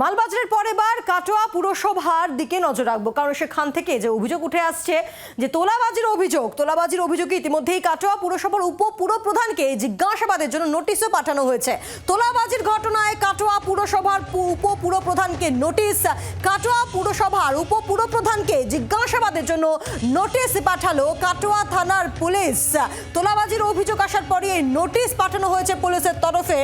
মালবাজারের পর এবার কাটোয়া পুরসভার দিকে নজর রাখবো, কারণ সেখান থেকে যে অভিযোগ উঠে আসছে যে তোলাবাজির অভিযোগে ইতিমধ্যেই কাটোয়া পুরসভার উপপুরপ্রধানকে জিজ্ঞাসাবাদের জন্য নোটিশও পাঠানো হয়েছে। তোলাবাজির ঘটনায় কাটোয়া পুরসভার উপপুরপ্রধানকে নোটিশ, কাটোয়া পুরসভার উপপুরপ্রধানকে জিজ্ঞাসাবাদের জন্য নোটিশ পাঠালো কাটোয়া থানার পুলিশ। তোলাবাজির অভিযোগ আসার পরে এই নোটিশ পাঠানো হয়েছে পুলিশের তরফে।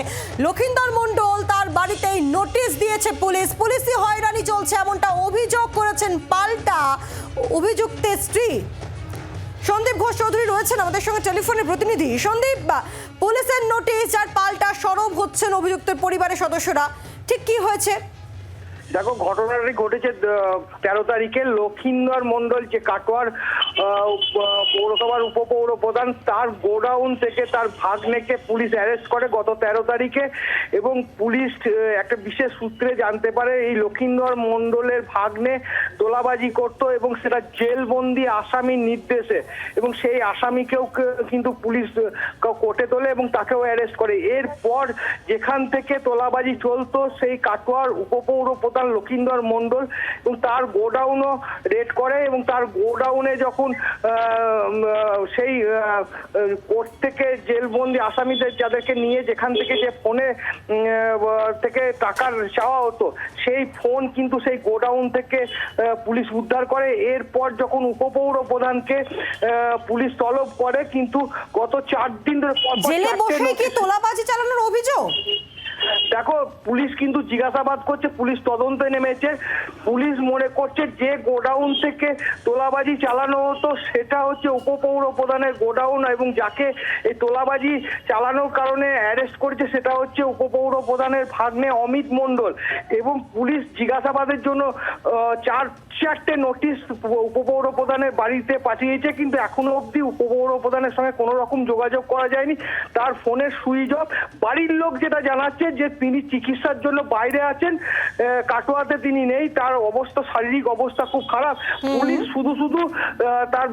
লক্ষিন্দর মণ্ডল তার বাড়িতেই নোটিশ দিয়েছে পুলিশই হয়রানি চলছে এমনটা অভিযোগ করেছেন পাল্টা অভিযুক্তের স্ত্রী। সন্দীপ ঘোষ চৌধুরী রয়েছেন আমাদের সঙ্গে টেলিফোনে প্রতিনিধি। সন্দীপ, পুলিশের নোটিশ আর পাল্টা সরব হচ্ছেন অভিযুক্তের পরিবারের সদস্যরা, ঠিক কি হয়েছে? দেখো, ঘটনাটি ঘটেছে 13 তারিখে। লক্ষিন্দর মণ্ডল যে কাটোয়ার পৌরসভার উপপৌর প্রধান, তার গোডাউন থেকে তার ভাগ্নেকে পুলিশ অ্যারেস্ট করে গত 13 তারিখে। এবং পুলিশ একটা বিশেষ সূত্রে জানতে পারে এই লক্ষিন্দর মণ্ডলের ভাগ্নে তোলাবাজি করত এবং সেটা জেলবন্দি আসামির নির্দেশে, এবং সেই আসামিকেও কিন্তু পুলিশ কোর্টে তোলে এবং তাকেও অ্যারেস্ট করে। এরপর যেখান থেকে তোলাবাজি চলতো সেই কাটোয়ার উপপৌর প্রধান লক্ষিন্দর মণ্ডল এবং তার গোডাউনও রেড করে, এবং তার গোডাউনে যখন সেই কোর্ট থেকে জেলবন্দি আসামিদের যাদেরকে নিয়ে যেখান থেকে যে ফোনে থেকে টাকার চাওয়া হতো, সেই ফোন কিন্তু সেই গোডাউন থেকে পুলিশ উদ্ধার করে। এরপর যখন উপপৌর প্রধানকে পুলিশ তলব করে, কিন্তু গত 4 দিন ধরে জেলে বসে কি তোলাবাজি চালানোর অভিযোগ? দেখো, পুলিশ কিন্তু জিজ্ঞাসাবাদ করছে, পুলিশ তদন্তে নেমেছে। পুলিশ মনে করছে যে গোডাউন থেকে তোলাবাজি চালানো হতো সেটা হচ্ছে উপপৌর প্রধানের গোডাউন, এবং যাকে এই তোলাবাজি চালানোর কারণে অ্যারেস্ট করেছে সেটা হচ্ছে উপপৌর প্রধানের ভাগ্নে অমিত মণ্ডল। এবং পুলিশ জিজ্ঞাসাবাদের জন্য 4-4টে নোটিশ উপপৌর প্রধানের বাড়িতে পাঠিয়েছে, কিন্তু এখনো অবধি উপপৌর প্রধানের সঙ্গে কোনো রকম যোগাযোগ করা যায়নি। তার ফোনের সুইচ অফ। বাড়ির লোক যেটা জানাচ্ছে যে তিনি চিকিৎসার জন্য বাইরে আছেন, কাটোয়াতে তিনি নেই, তার অবস্থা, শারীরিক অবস্থা খুব খারাপ। পুলিশ শুধু তার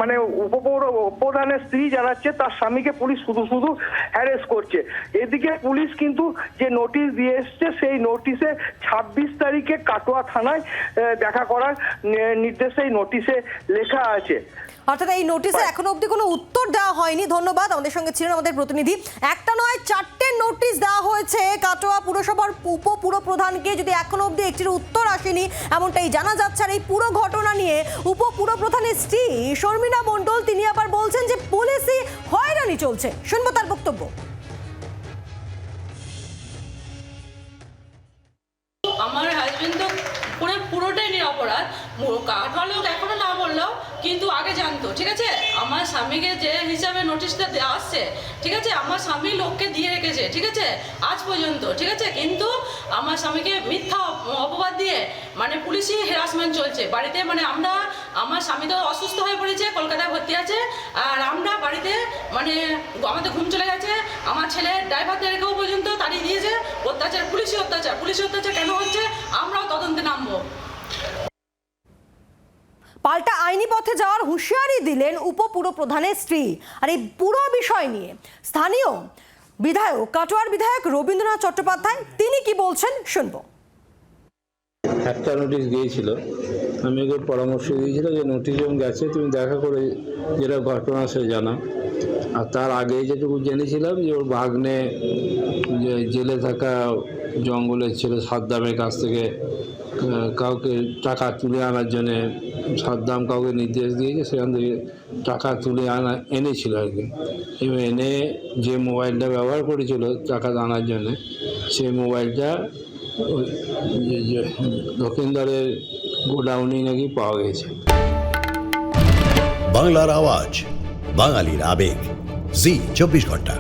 মানে উপপৌর প্রধানের স্ত্রী জানাচ্ছে তার স্বামীকে পুলিশ শুধু হ্যারেস করছে। এদিকে পুলিশ কিন্তু যে নোটিশ দিয়ে এসছে সেই নোটিশে 26 তারিখে কাটোয়া থানায় দেখা করার নির্দেশে এই নোটিশে লেখা আছে। অর্থাৎ এই নোটিশে এখনো অবধি কোনো উত্তর দেওয়া হয়নি। ধন্যবাদ, আমাদের সঙ্গে ছিলেন আমাদের প্রতিনিধি। একটা নয়, 4টে নোটিশ দেওয়া হয়েছে কাটোয়া পুরসভার উপপুরপ্রধানকে, যদি এখনো অবধি একটির উত্তর আসেনি এমনটাই জানা যাচ্ছে। আর এই পুরো ঘটনা নিয়ে উপপুরপ্রধানের স্ত্রী শর্মিলা মণ্ডল তিনি আবার বলছেন যে পুলিশই হয়রানি চলছে। শুনবো তার বক্তব্য। আমার হাজবেন্ড তো পুরোটাই নিরপরাধ। কাটোয়া লোক এখনো না বললো, কিন্তু আগে জানতো। ঠিক আছে, আমার স্বামীকে যে হিসাবে নোটিশটা দেওয়া আসছে, ঠিক আছে, আমার স্বামী লোককে দিয়ে রেখেছে, ঠিক আছে, আজ পর্যন্ত, ঠিক আছে, কিন্তু আমার স্বামীকে মিথ্যা অপবাদ দিয়ে মানে পুলিশি হ্যারাসমেন্ট চলছে বাড়িতে। মানে আমার স্বামী তো অসুস্থ হয়ে পড়েছে, কলকাতায় ভর্তি আছে, আর আমরা বাড়িতে মানে আমাদের ঘুম চলে গেছে। আমার ছেলে ড্রাইভারদেরকেও পর্যন্ত তাড়িয়ে দিয়েছে। অত্যাচার, পুলিশি অত্যাচার কেন হচ্ছে আমরাও তদন্তে নামবো। পাল্টা আইনি পথে যাওয়ার হুঁশিয়ারি দিলেন উপপুরপ্রধানের স্ত্রী। আর এই পুরো বিষয় নিয়ে স্থানীয় বিধায়ক, কাটোয়ার বিধায়ক রবীন্দ্রনাথ চট্টোপাধ্যায় তিনি কি বলছেন শুনবো। একটা নোটিশ দিয়েছিল, আমি ওকে পরামর্শ দিয়েছিলাম যে নোটিশ যখন গেছে তুমি দেখা করে যেটা ঘটনা সে জানা। আর তার আগে যেটুকু জেনেছিলাম যে ওর ভাগ্নে জেলে থাকা জঙ্গলের ছেলে সাদ্দামের কাছ থেকে কাউকে টাকা তুলে আনার জন্যে সাদ্দাম কাউকে নির্দেশ দিয়েছে, সেখান থেকে টাকা তুলে এনেছিল আর কি। এবং এনে যে মোবাইলটা ব্যবহার করেছিল টাকা আনার জন্যে, সেই মোবাইলটা লক্ষিন্দরের গোডাউনেই নাকি পাওয়া গেছে। বাংলার আওয়াজ, বাঙালির আবেগ, জি 24 ঘন্টা।